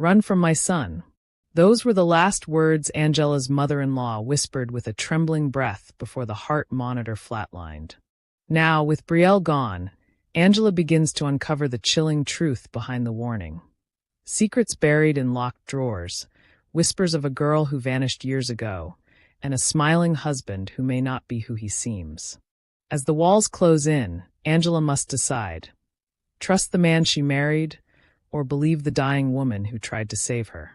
Run from my son." Those were the last words Angela's mother-in-law whispered with a trembling breath before the heart monitor flatlined. Now, with Betrayal gone, Angela begins to uncover the chilling truth behind the warning. Secrets buried in locked drawers, whispers of a girl who vanished years ago, and a smiling husband who may not be who he seems. As the walls close in, Angela must decide. Trust the man she married, or believe the dying woman who tried to save her.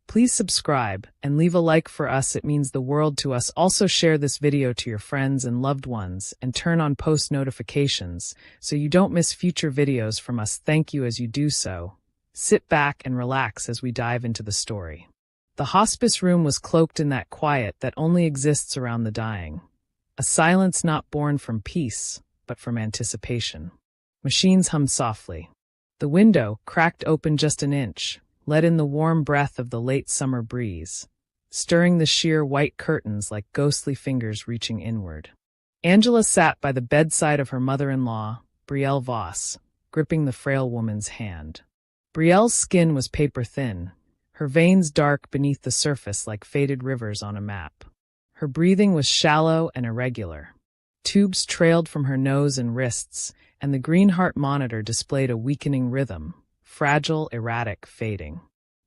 Please subscribe and leave a like for us. It means the world to us. Also share this video to your friends and loved ones and turn on post notifications so you don't miss future videos from us. Thank you as you do so. Sit back and relax as we dive into the story. The hospice room was cloaked in that quiet that only exists around the dying. A silence not born from peace, but from anticipation. Machines hummed softly. The window, cracked open just an inch, let in the warm breath of the late summer breeze, stirring the sheer white curtains like ghostly fingers reaching inward. Angela sat by the bedside of her mother-in-law, Belle Voss, gripping the frail woman's hand. Belle's skin was paper-thin, her veins dark beneath the surface like faded rivers on a map. Her breathing was shallow and irregular. Tubes trailed from her nose and wrists, and the green heart monitor displayed a weakening rhythm, fragile, erratic, fading.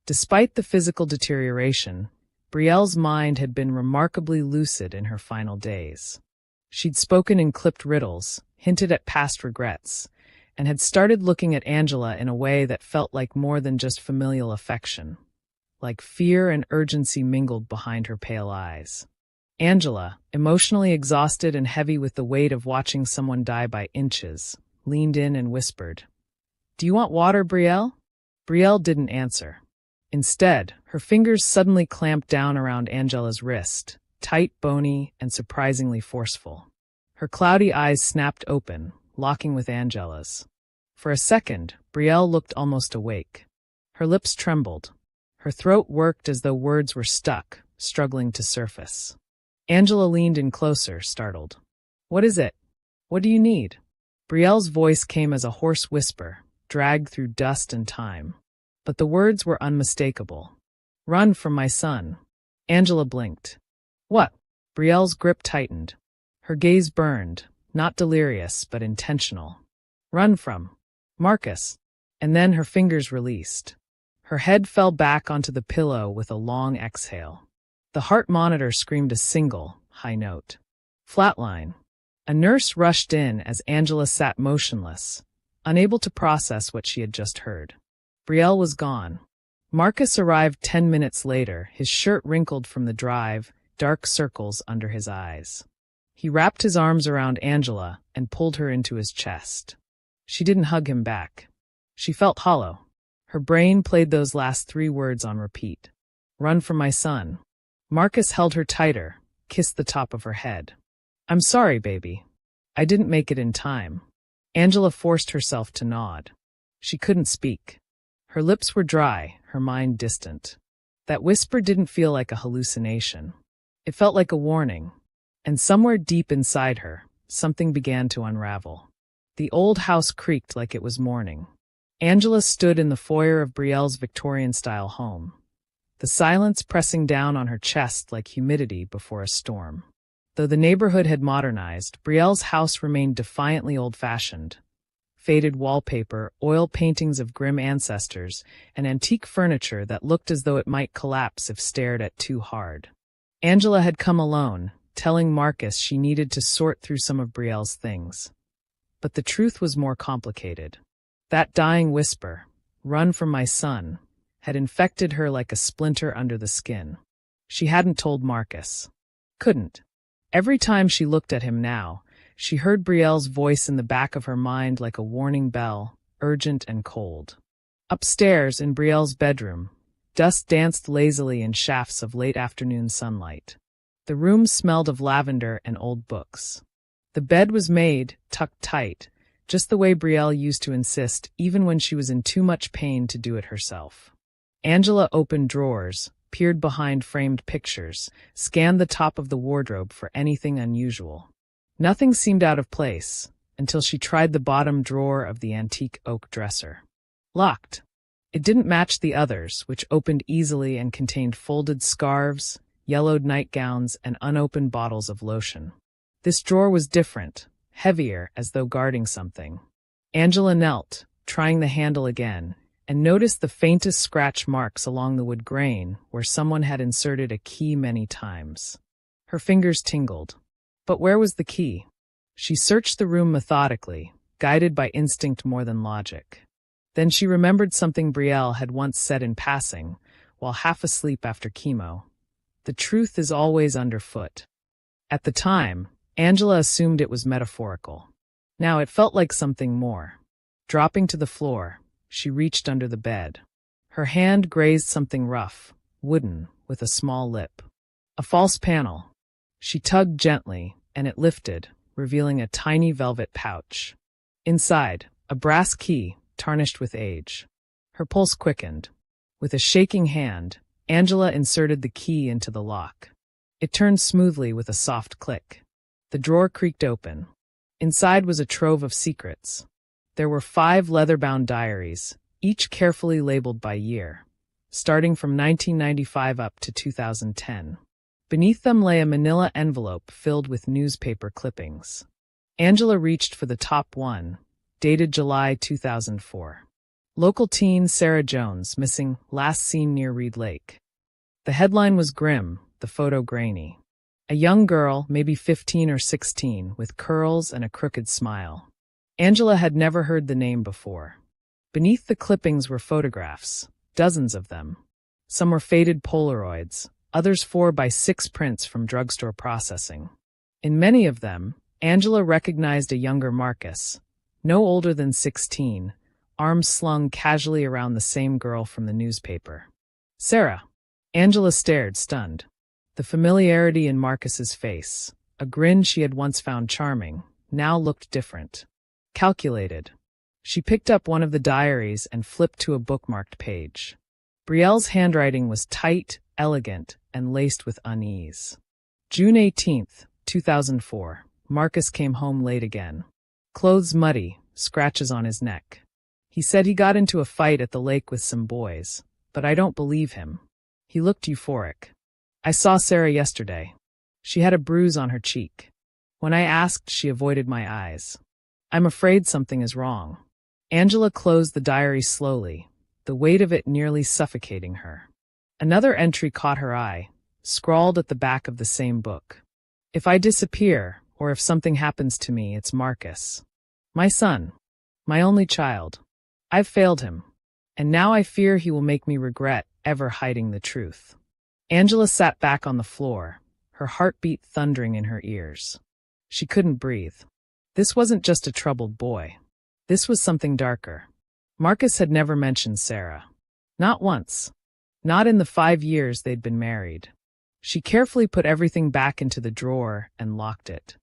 Despite the physical deterioration, Belle's mind had been remarkably lucid in her final days. She'd spoken in clipped riddles, hinted at past regrets, and had started looking at Angela in a way that felt like more than just familial affection, like fear and urgency mingled behind her pale eyes. Angela, emotionally exhausted and heavy with the weight of watching someone die by inches, leaned in and whispered, "Do you want water, Belle?" Belle didn't answer. Instead, her fingers suddenly clamped down around Angela's wrist, tight, bony, and surprisingly forceful. Her cloudy eyes snapped open, locking with Angela's. For a second, Belle looked almost awake. Her lips trembled. Her throat worked as though words were stuck, struggling to surface. Angela leaned in closer, startled. "What is it? What do you need?" Belle's voice came as a hoarse whisper, dragged through dust and time. But the words were unmistakable. "Run from my son." Angela blinked. "What?" Belle's grip tightened. Her gaze burned, not delirious, but intentional. "Run from Marcus." And then her fingers released. Her head fell back onto the pillow with a long exhale. The heart monitor screamed a single, high note. Flatline. A nurse rushed in as Angela sat motionless, unable to process what she had just heard. Belle was gone. Marcus arrived 10 minutes later, his shirt wrinkled from the drive, dark circles under his eyes. He wrapped his arms around Angela and pulled her into his chest. She didn't hug him back. She felt hollow. Her brain played those last 3 words on repeat. "Run from my son." Marcus held her tighter, kissed the top of her head. "I'm sorry, baby. I didn't make it in time." Angela forced herself to nod. She couldn't speak. Her lips were dry, her mind distant. That whisper didn't feel like a hallucination. It felt like a warning. And somewhere deep inside her, something began to unravel. The old house creaked like it was mourning. Angela stood in the foyer of Belle's Victorian-style home, the silence pressing down on her chest like humidity before a storm. Though the neighborhood had modernized, Belle's house remained defiantly old-fashioned. Faded wallpaper, oil paintings of grim ancestors, and antique furniture that looked as though it might collapse if stared at too hard. Angela had come alone, telling Marcus she needed to sort through some of Belle's things. But the truth was more complicated. That dying whisper, "Run from my son," had infected her like a splinter under the skin. She hadn't told Marcus. Couldn't. Every time she looked at him now, she heard Belle's voice in the back of her mind like a warning bell, urgent and cold. Upstairs, in Belle's bedroom, dust danced lazily in shafts of late afternoon sunlight. The room smelled of lavender and old books. The bed was made, tucked tight, just the way Belle used to insist, even when she was in too much pain to do it herself. Angela opened drawers, peered behind framed pictures, scanned the top of the wardrobe for anything unusual. Nothing seemed out of place, until she tried the bottom drawer of the antique oak dresser. Locked. It didn't match the others, which opened easily and contained folded scarves, yellowed nightgowns, and unopened bottles of lotion. This drawer was different, heavier, as though guarding something. Angela knelt, trying the handle again, and noticed the faintest scratch marks along the wood grain where someone had inserted a key many times. Her fingers tingled. But where was the key? She searched the room methodically, guided by instinct more than logic. Then she remembered something Belle had once said in passing, while half asleep after chemo. The truth is always underfoot. At the time, Angela assumed it was metaphorical. Now it felt like something more. Dropping to the floor, she reached under the bed. Her hand grazed something rough, wooden, with a small lip. A false panel. She tugged gently, and it lifted, revealing a tiny velvet pouch. Inside, a brass key, tarnished with age. Her pulse quickened. With a shaking hand, Angela inserted the key into the lock. It turned smoothly with a soft click. The drawer creaked open. Inside was a trove of secrets. There were 5 leather-bound diaries, each carefully labeled by year, starting from 1995 up to 2010. Beneath them lay a manila envelope filled with newspaper clippings. Angela reached for the top one, dated July 2004. Local teen Sarah Jones missing, last seen near Reed Lake. The headline was grim, the photo grainy. A young girl, maybe 15 or 16, with curls and a crooked smile. Angela had never heard the name before. Beneath the clippings were photographs, dozens of them. Some were faded Polaroids, others 4x6 prints from drugstore processing. In many of them, Angela recognized a younger Marcus, no older than 16, arms slung casually around the same girl from the newspaper. Sarah. Angela stared, stunned. The familiarity in Marcus's face, a grin she had once found charming, now looked different. Calculated. She picked up one of the diaries and flipped to a bookmarked page. Brielle's handwriting was tight, elegant, and laced with unease. June 18, 2004. Marcus came home late again. Clothes muddy, scratches on his neck. He said he got into a fight at the lake with some boys, but I don't believe him. He looked euphoric. I saw Sarah yesterday. She had a bruise on her cheek. When I asked, she avoided my eyes. I'm afraid something is wrong. Angela closed the diary slowly, the weight of it nearly suffocating her. Another entry caught her eye, scrawled at the back of the same book. If I disappear, or if something happens to me, it's Marcus. My son. My only child. I've failed him. And now I fear he will make me regret ever hiding the truth. Angela sat back on the floor, her heartbeat thundering in her ears. She couldn't breathe. This wasn't just a troubled boy. This was something darker. Marcus had never mentioned Sarah. Not once. Not in the 5 years they'd been married. She carefully put everything back into the drawer and locked it.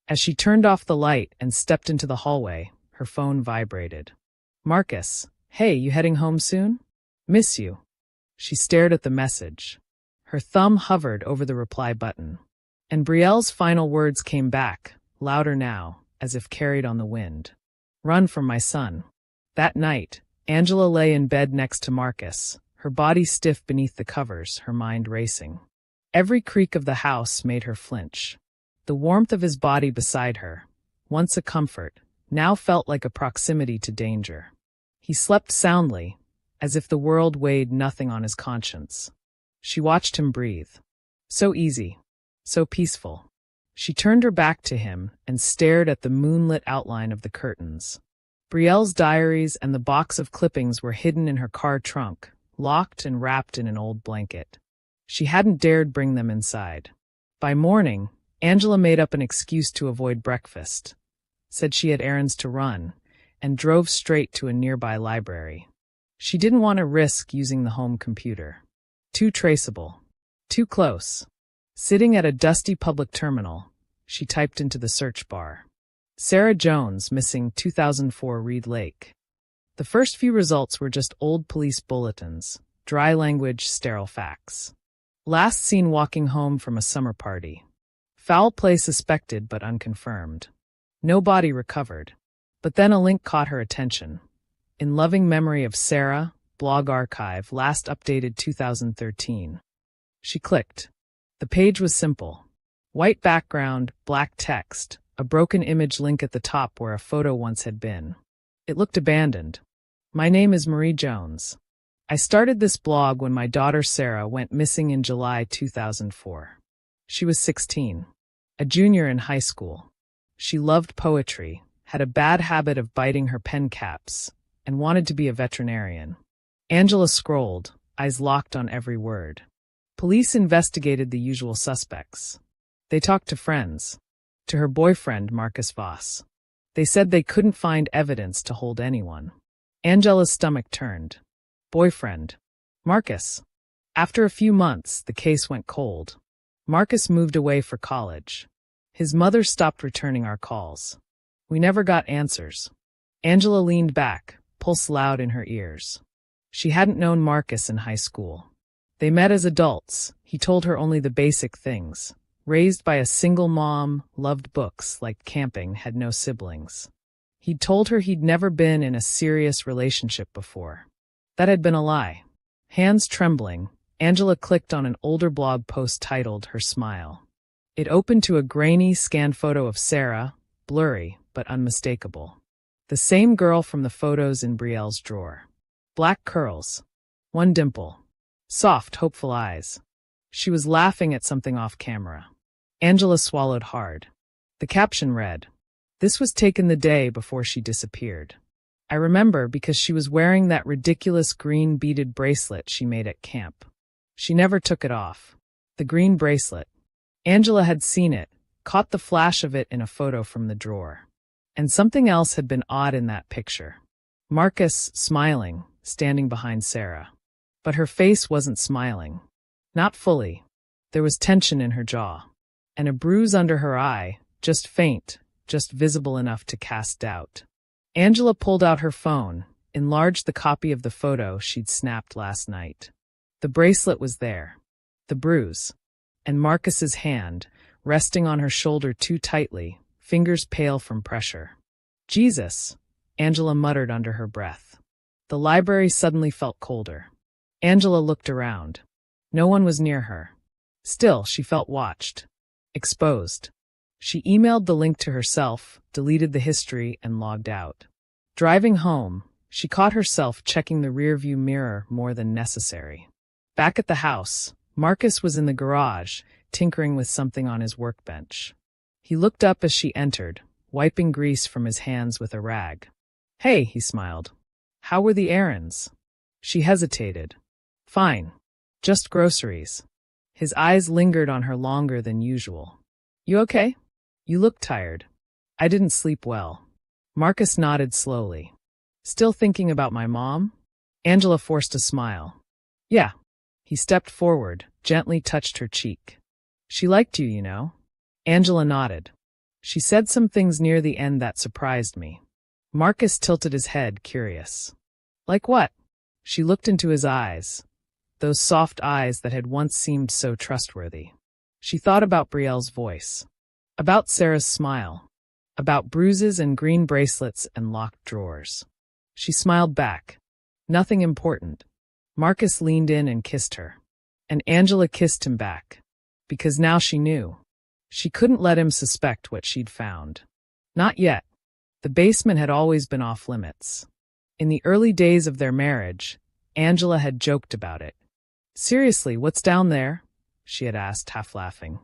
As she turned off the light and stepped into the hallway, her phone vibrated. Marcus, hey, you heading home soon? Miss you. She stared at the message. Her thumb hovered over the reply button. And Brielle's final words came back, louder now, as if carried on the wind. Run from my son. That night, Angela lay in bed next to Marcus, her body stiff beneath the covers, her mind racing. Every creak of the house made her flinch. The warmth of his body beside her, once a comfort, now felt like a proximity to danger. He slept soundly, as if the world weighed nothing on his conscience. She watched him breathe. So easy, so peaceful. She turned her back to him and stared at the moonlit outline of the curtains. Brielle's diaries and the box of clippings were hidden in her car trunk, locked and wrapped in an old blanket. She hadn't dared bring them inside. By morning, Angela made up an excuse to avoid breakfast, said she had errands to run, and drove straight to a nearby library. She didn't want to risk using the home computer. Too traceable. Too close. Sitting at a dusty public terminal, she typed into the search bar. Sarah Jones missing 2004 Reed Lake. The first few results were just old police bulletins, dry language, sterile facts. Last seen walking home from a summer party. Foul play suspected but unconfirmed. No body recovered. But then a link caught her attention. In loving memory of Sarah, blog archive, last updated 2013. She clicked. The page was simple. White background, black text, a broken image link at the top where a photo once had been. It looked abandoned. My name is Marie Jones. I started this blog when my daughter Sarah went missing in July 2004. She was 16, a junior in high school. She loved poetry, had a bad habit of biting her pen caps, and wanted to be a veterinarian. Angela scrolled, eyes locked on every word. Police investigated the usual suspects. They talked to friends, to her boyfriend Marcus Voss. They said they couldn't find evidence to hold anyone. Angela's stomach turned. Boyfriend. Marcus. After a few months, the case went cold. Marcus moved away for college. His mother stopped returning our calls. We never got answers. Angela leaned back, pulse loud in her ears. She hadn't known Marcus in high school. They met as adults. He told her only the basic things. Raised by a single mom, loved books, liked camping, had no siblings. He'd told her he'd never been in a serious relationship before. That had been a lie. Hands trembling, Angela clicked on an older blog post titled Her Smile. It opened to a grainy, scanned photo of Sarah, blurry but unmistakable. The same girl from the photos in Brielle's drawer. Black curls. One dimple. Soft, hopeful eyes. She was laughing at something off camera. Angela swallowed hard. The caption read, "This was taken the day before she disappeared. I remember because she was wearing that ridiculous green beaded bracelet she made at camp. She never took it off. The green bracelet." Angela had seen it, caught the flash of it in a photo from the drawer. And something else had been odd in that picture. Marcus, smiling, standing behind Sarah. But her face wasn't smiling. Not fully. There was tension in her jaw. And a bruise under her eye, just faint, just visible enough to cast doubt. Angela pulled out her phone, enlarged the copy of the photo she'd snapped last night. The bracelet was there. The bruise. And Marcus's hand, resting on her shoulder too tightly, fingers pale from pressure. "Jesus," Angela muttered under her breath. The library suddenly felt colder. Angela looked around. No one was near her. Still, she felt watched. Exposed. She emailed the link to herself, deleted the history, and logged out. Driving home, she caught herself checking the rearview mirror more than necessary. Back at the house, Marcus was in the garage, tinkering with something on his workbench. He looked up as she entered, wiping grease from his hands with a rag. "Hey," he smiled. "How were the errands?" She hesitated. "Fine. Just groceries." His eyes lingered on her longer than usual. "You okay? You look tired." "I didn't sleep well." Marcus nodded slowly. "Still thinking about my mom?" Angela forced a smile. "Yeah." He stepped forward, gently touched her cheek. "She liked you, you know." Angela nodded. "She said some things near the end that surprised me." Marcus tilted his head, curious. "Like what?" She looked into his eyes, those soft eyes that had once seemed so trustworthy. She thought about Brielle's voice, about Sarah's smile, about bruises and green bracelets and locked drawers. She smiled back. Nothing important. Marcus leaned in and kissed her. And Angela kissed him back. Because now she knew. She couldn't let him suspect what she'd found. Not yet. The basement had always been off limits. In the early days of their marriage, Angela had joked about it. "Seriously, what's down there?" she had asked, half laughing.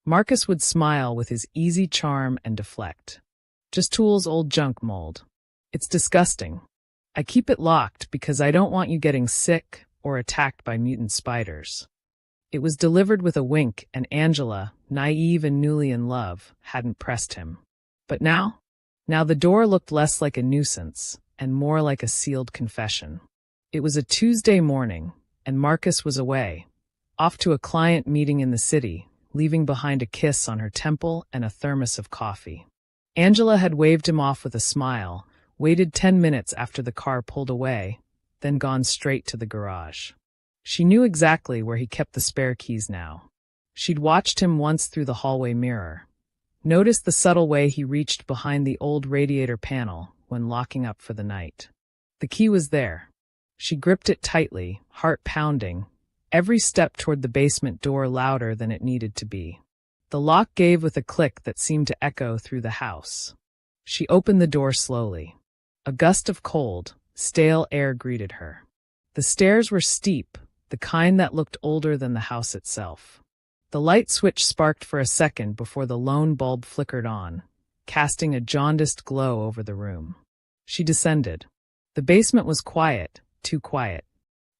Marcus would smile with his easy charm and deflect. "Just Tool's old junk mold. It's disgusting. I keep it locked because I don't want you getting sick or attacked by mutant spiders." It was delivered with a wink, and Angela, naive and newly in love, hadn't pressed him. But now? Now the door looked less like a nuisance and more like a sealed confession. It was a Tuesday morning, and Marcus was away, off to a client meeting in the city, leaving behind a kiss on her temple and a thermos of coffee. Angela had waved him off with a smile, waited 10 minutes after the car pulled away, then gone straight to the garage. She knew exactly where he kept the spare keys now. She'd watched him once through the hallway mirror, noticed the subtle way he reached behind the old radiator panel when locking up for the night. The key was there. She gripped it tightly, heart pounding, every step toward the basement door louder than it needed to be. The lock gave with a click that seemed to echo through the house. She opened the door slowly. A gust of cold, stale air greeted her. The stairs were steep, the kind that looked older than the house itself. The light switch sparked for a second before the lone bulb flickered on, casting a jaundiced glow over the room. She descended. The basement was quiet, too quiet.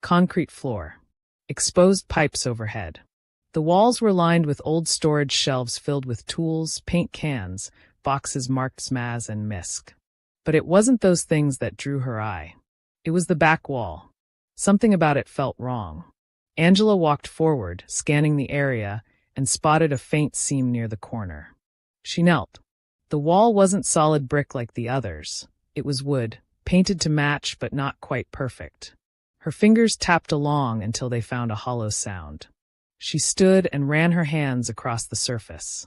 Concrete floor. Exposed pipes overhead. The walls were lined with old storage shelves filled with tools, paint cans, boxes marked Smaz and Misk. But it wasn't those things that drew her eye. It was the back wall. Something about it felt wrong. Angela walked forward, scanning the area, and spotted a faint seam near the corner. She knelt. The wall wasn't solid brick like the others. It was wood, painted to match but not quite perfect. Her fingers tapped along until they found a hollow sound. She stood and ran her hands across the surface.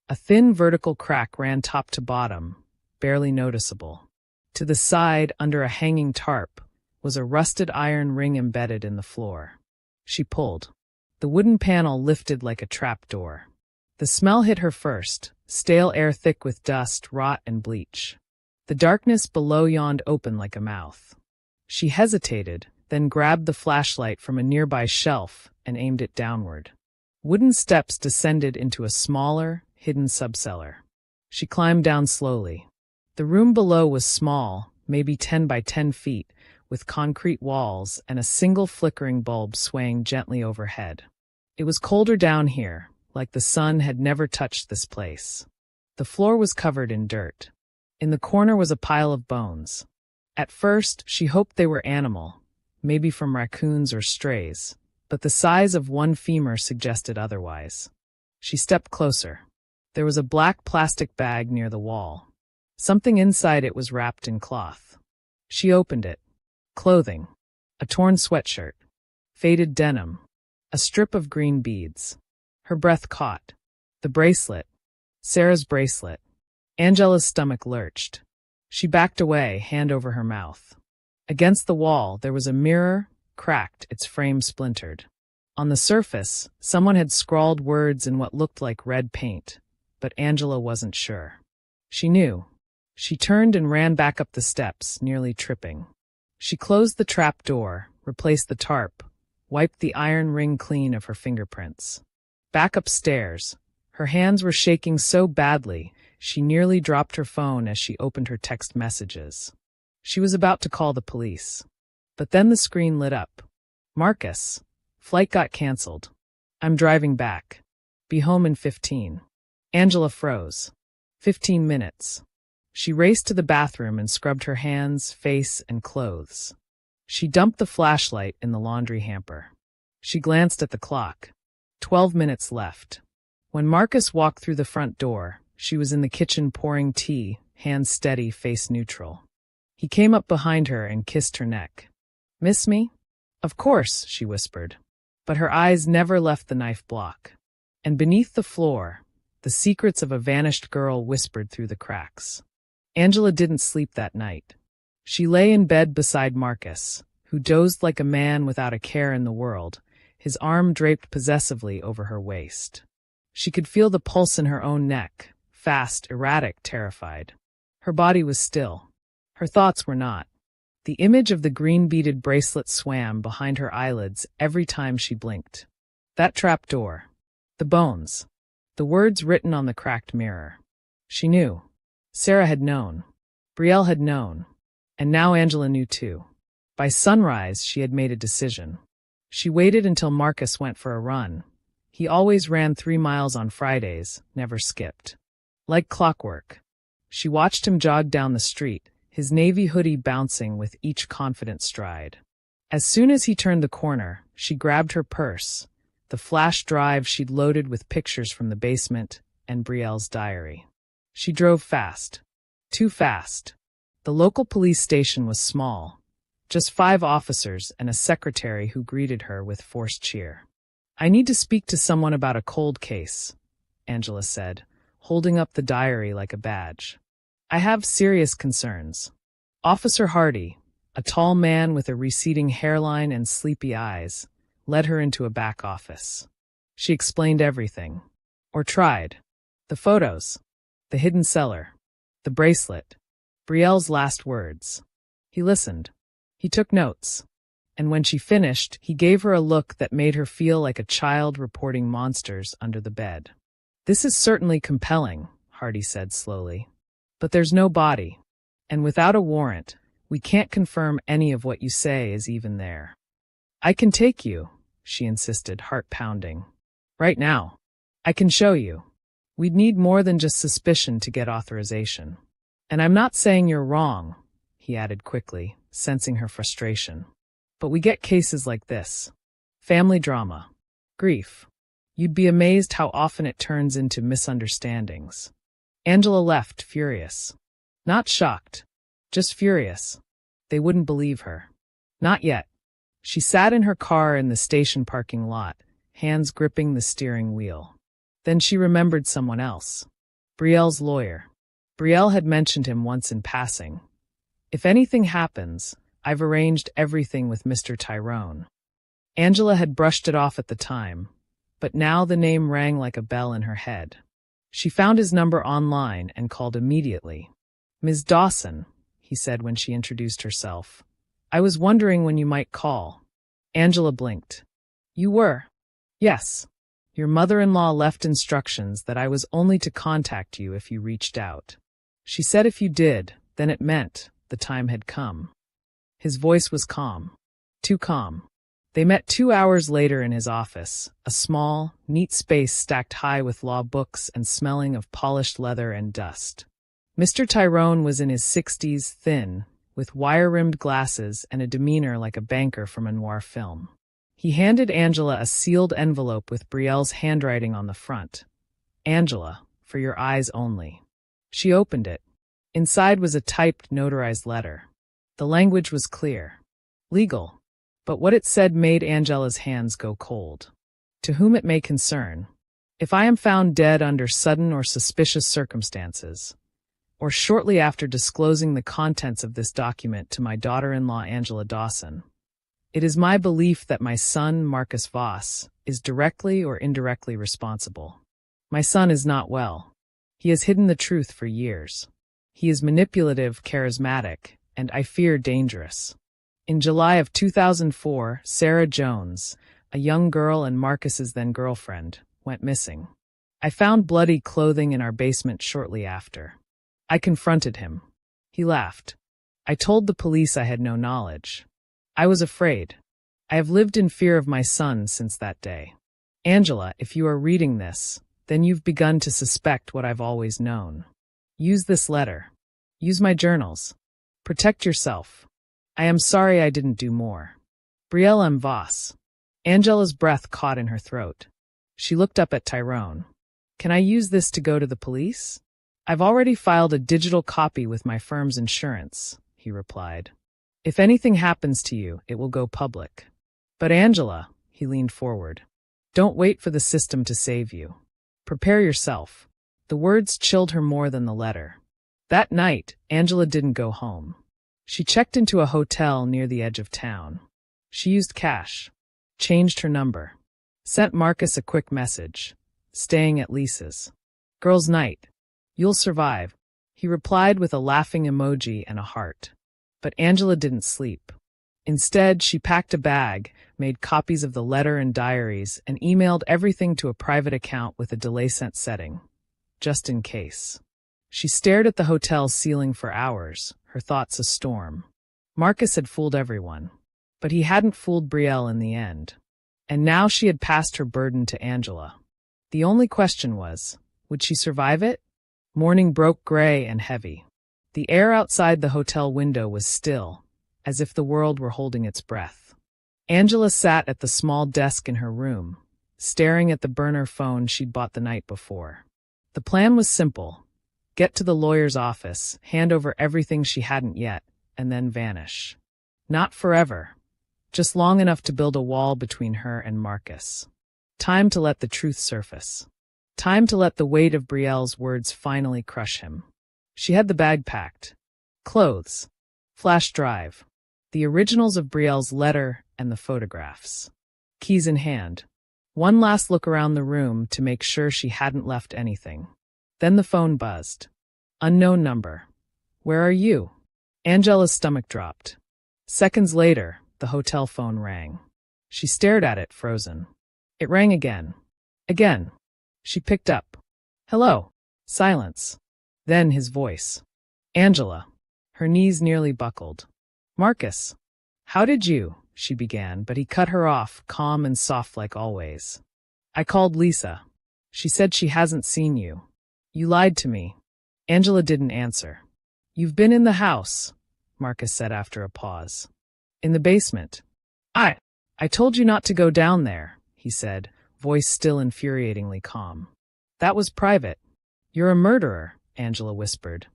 A thin vertical crack ran top to bottom, barely noticeable. To the side, under a hanging tarp, was a rusted iron ring embedded in the floor. She pulled. The wooden panel lifted like a trapdoor. The smell hit her first, stale air thick with dust, rot, and bleach. The darkness below yawned open like a mouth. She hesitated, then grabbed the flashlight from a nearby shelf and aimed it downward. Wooden steps descended into a smaller, hidden subcellar. She climbed down slowly. The room below was small, maybe 10 by 10 feet, with concrete walls and a single flickering bulb swaying gently overhead. It was colder down here, like the sun had never touched this place. The floor was covered in dirt. In the corner was a pile of bones. At first, she hoped they were animal, maybe from raccoons or strays, but the size of one femur suggested otherwise. She stepped closer. There was a black plastic bag near the wall. Something inside it was wrapped in cloth. She opened it. Clothing. A torn sweatshirt. Faded denim. A strip of green beads. Her breath caught. The bracelet. Sarah's bracelet. Angela's stomach lurched. She backed away, hand over her mouth. Against the wall, there was a mirror, cracked, its frame splintered. On the surface, someone had scrawled words in what looked like red paint, but Angela wasn't sure. She knew. She turned and ran back up the steps, nearly tripping. She closed the trap door, replaced the tarp, wiped the iron ring clean of her fingerprints. Back upstairs, her hands were shaking so badly, she nearly dropped her phone as she opened her text messages. She was about to call the police. But then the screen lit up. Marcus. Flight got canceled. I'm driving back. Be home in 15. Angela froze. 15 minutes. She raced to the bathroom and scrubbed her hands, face, and clothes. She dumped the flashlight in the laundry hamper. She glanced at the clock. 12 minutes left. When Marcus walked through the front door, she was in the kitchen pouring tea, hands steady, face neutral. He came up behind her and kissed her neck. Miss me? Of course, she whispered. But her eyes never left the knife block. And beneath the floor, the secrets of a vanished girl whispered through the cracks. Angela didn't sleep that night. She lay in bed beside Marcus, who dozed like a man without a care in the world, his arm draped possessively over her waist. She could feel the pulse in her own neck, fast, erratic, terrified. Her body was still. Her thoughts were not. The image of the green-beaded bracelet swam behind her eyelids every time she blinked. That trap door. The bones. The words written on the cracked mirror. She knew. Sarah had known. Brielle had known. And now Angela knew too. By sunrise, she had made a decision. She waited until Marcus went for a run. He always ran 3 miles on Fridays, never skipped. Like clockwork. She watched him jog down the street, his navy hoodie bouncing with each confident stride. As soon as he turned the corner, she grabbed her purse, the flash drive she'd loaded with pictures from the basement and Brielle's diary. She drove fast. Too fast. The local police station was small. Just 5 officers and a secretary who greeted her with forced cheer. I need to speak to someone about a cold case, Angela said, holding up the diary like a badge. I have serious concerns. Officer Hardy, A tall man with a receding hairline and sleepy eyes led her into a back office. She explained everything. Or tried. The photos. The hidden cellar. The bracelet. Brielle's last words. He listened. He took notes. And when she finished, he gave her a look that made her feel like a child reporting monsters under the bed. "This is certainly compelling," Hardy said slowly. "But there's no body. And without a warrant, we can't confirm any of what you say is even there." "I can take you," she insisted, heart pounding. "Right now. I can show you. We'd need more than just suspicion to get authorization. And I'm not saying you're wrong," he added quickly, sensing her frustration. "But we get cases like this. Family drama. Grief. You'd be amazed how often it turns into misunderstandings." Angela left, furious. Not shocked. Just furious. They wouldn't believe her. Not yet. She sat in her car in the station parking lot, hands gripping the steering wheel. Then she remembered someone else. Brielle's lawyer. Brielle had mentioned him once in passing. "If anything happens, I've arranged everything with Mr. Tyrone." Angela had brushed it off at the time, but now the name rang like a bell in her head. She found his number online and called immediately. "Ms. Dawson," he said when she introduced herself. "I was wondering when you might call." Angela blinked. "You were?" "Yes. Your mother-in-law left instructions that I was only to contact you if you reached out. She said if you did, then it meant the time had come." His voice was calm. Too calm. They met 2 hours later in his office, a small, neat space stacked high with law books and smelling of polished leather and dust. Mr. Tyrone was in his 60s, thin, with wire-rimmed glasses and a demeanor like a banker from a noir film. He handed Angela a sealed envelope with Brielle's handwriting on the front. "Angela, for your eyes only." She opened it. Inside was a typed, notarized letter. The language was clear. Legal. But what it said made Angela's hands go cold. "To whom it may concern. If I am found dead under sudden or suspicious circumstances, or shortly after disclosing the contents of this document to my daughter-in-law Angela Dawson, it is my belief that my son, Marcus Voss, is directly or indirectly responsible. My son is not well. He has hidden the truth for years. He is manipulative, charismatic, and I fear dangerous. In July of 2004, Sarah Jones, a young girl and Marcus's then-girlfriend, went missing. I found bloody clothing in our basement shortly after. I confronted him. He laughed. I told the police I had no knowledge. I was afraid. I have lived in fear of my son since that day. Angela, if you are reading this, then you've begun to suspect what I've always known. Use this letter. Use my journals. Protect yourself. I am sorry I didn't do more. Brielle M. Voss." Angela's breath caught in her throat. She looked up at Tyrone. "Can I use this to go to the police?" "I've already filed a digital copy with my firm's insurance," he replied. "If anything happens to you, it will go public." "But Angela," he leaned forward, "don't wait for the system to save you. Prepare yourself." The words chilled her more than the letter. That night, Angela didn't go home. She checked into a hotel near the edge of town. She used cash, changed her number, sent Marcus a quick message, "Staying at Lisa's. Girls' night. You'll survive." He replied with a laughing emoji and a heart. But Angela didn't sleep. Instead, she packed a bag, made copies of the letter and diaries, and emailed everything to a private account with a delay sent setting, just in case. She stared at the hotel ceiling for hours, her thoughts a storm. Marcus had fooled everyone, but he hadn't fooled Brielle in the end. And now she had passed her burden to Angela. The only question was, would she survive it? Morning broke gray and heavy. The air outside the hotel window was still, as if the world were holding its breath. Angela sat at the small desk in her room, staring at the burner phone she'd bought the night before. The plan was simple. Get to the lawyer's office, hand over everything she hadn't yet, and then vanish. Not forever. Just long enough to build a wall between her and Marcus. Time to let the truth surface. Time to let the weight of Brielle's words finally crush him. She had the bag packed. Clothes. Flash drive. The originals of Brielle's letter and the photographs. Keys in hand. One last look around the room to make sure she hadn't left anything. Then the phone buzzed. Unknown number. Where are you? Angela's stomach dropped. Seconds later, the hotel phone rang. She stared at it, frozen. It rang again. Again. She picked up. Hello. Silence. Then his voice. Angela. Her knees nearly buckled. Marcus. How did you? She began, but he cut her off, calm and soft like always. I called Lisa. She said she hasn't seen you. You lied to me. Angela didn't answer. You've been in the house, Marcus said after a pause. In the basement. I told you not to go down there, he said, voice still infuriatingly calm. That was private. You're a murderer, Angela whispered.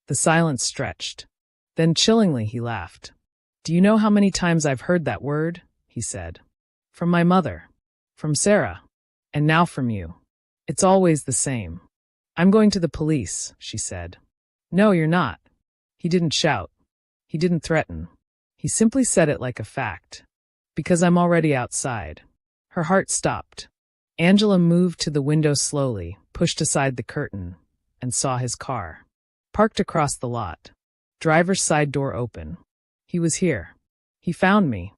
The silence stretched. Then chillingly he laughed. Do you know how many times I've heard that word? He said. From my mother. From Sarah. And now from you. It's always the same. I'm going to the police, she said. No, you're not. He didn't shout. He didn't threaten. He simply said it like a fact. Because I'm already outside. Her heart stopped. Angela moved to the window slowly, pushed aside the curtain, and saw his car. Parked across the lot. Driver's side door open. He was here. He found me.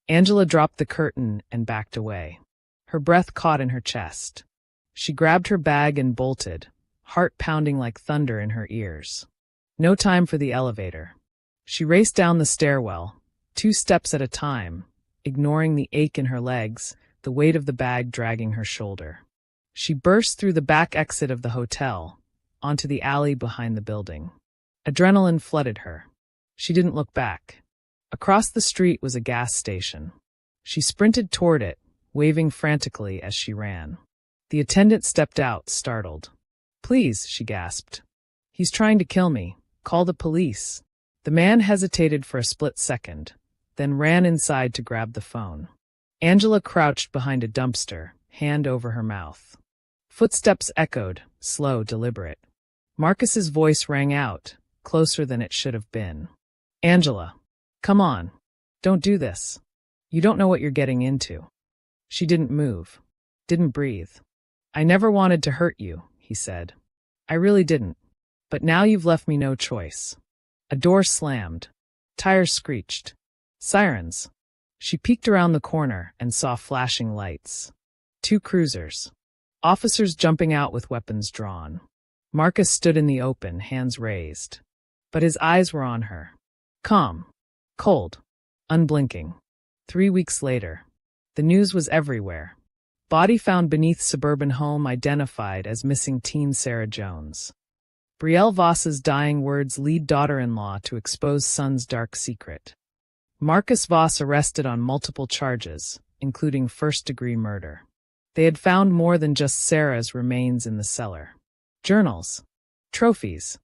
Angela dropped the curtain and backed away. Her breath caught in her chest. She grabbed her bag and bolted, heart pounding like thunder in her ears. No time for the elevator. She raced down the stairwell, 2 steps at a time, ignoring the ache in her legs, the weight of the bag dragging her shoulder. She burst through the back exit of the hotel, onto the alley behind the building. Adrenaline flooded her. She didn't look back. Across the street was a gas station. She sprinted toward it, waving frantically as she ran. The attendant stepped out, startled. Please, she gasped. He's trying to kill me. Call the police. The man hesitated for a split second, then ran inside to grab the phone. Angela crouched behind a dumpster, hand over her mouth. Footsteps echoed, slow, deliberate. Marcus's voice rang out, closer than it should have been. Angela. Come on. Don't do this. You don't know what you're getting into. She didn't move. Didn't breathe. I never wanted to hurt you, he said. I really didn't. But now you've left me no choice. A door slammed. Tires screeched. Sirens. She peeked around the corner and saw flashing lights. 2 cruisers. Officers jumping out with weapons drawn. Marcus stood in the open, hands raised. But his eyes were on her. Calm. Cold. Unblinking. 3 weeks later. The news was everywhere. Body found beneath suburban home identified as missing teen Sarah Jones. Brielle Voss's dying words lead daughter-in-law to expose son's dark secret. Marcus Voss arrested on multiple charges, including first-degree murder. They had found more than just Sarah's remains in the cellar. Journals. Trophies.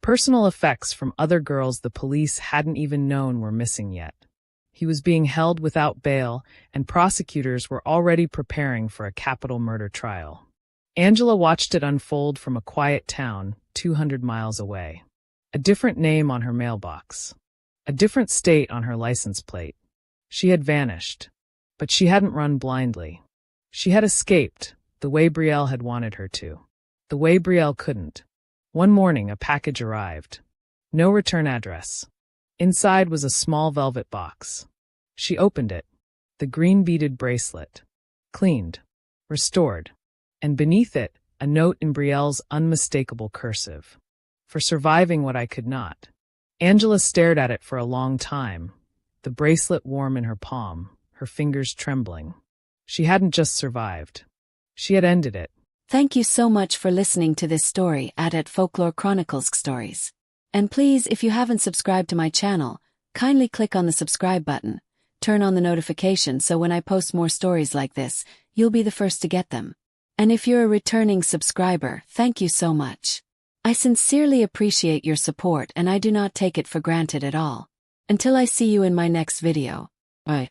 Personal effects from other girls the police hadn't even known were missing yet. He was being held without bail, and prosecutors were already preparing for a capital murder trial. Angela watched it unfold from a quiet town 200 miles away. A different name on her mailbox. A different state on her license plate. She had vanished. But she hadn't run blindly. She had escaped, the way Brielle had wanted her to. The way Brielle couldn't. One morning a package arrived. No return address. Inside was a small velvet box. She opened it. The green beaded bracelet. Cleaned. Restored. And beneath it, a note in Brielle's unmistakable cursive. For surviving what I could not. Angela stared at it for a long time, the bracelet warm in her palm, her fingers trembling. She hadn't just survived. She had ended it. Thank you so much for listening to this story at Folklore Chronicles-Kstories. And please, if you haven't subscribed to my channel, kindly click on the subscribe button. Turn on the notification so when I post more stories like this, you'll be the first to get them. And if you're a returning subscriber, thank you so much. I sincerely appreciate your support and I do not take it for granted at all. Until I see you in my next video. Bye.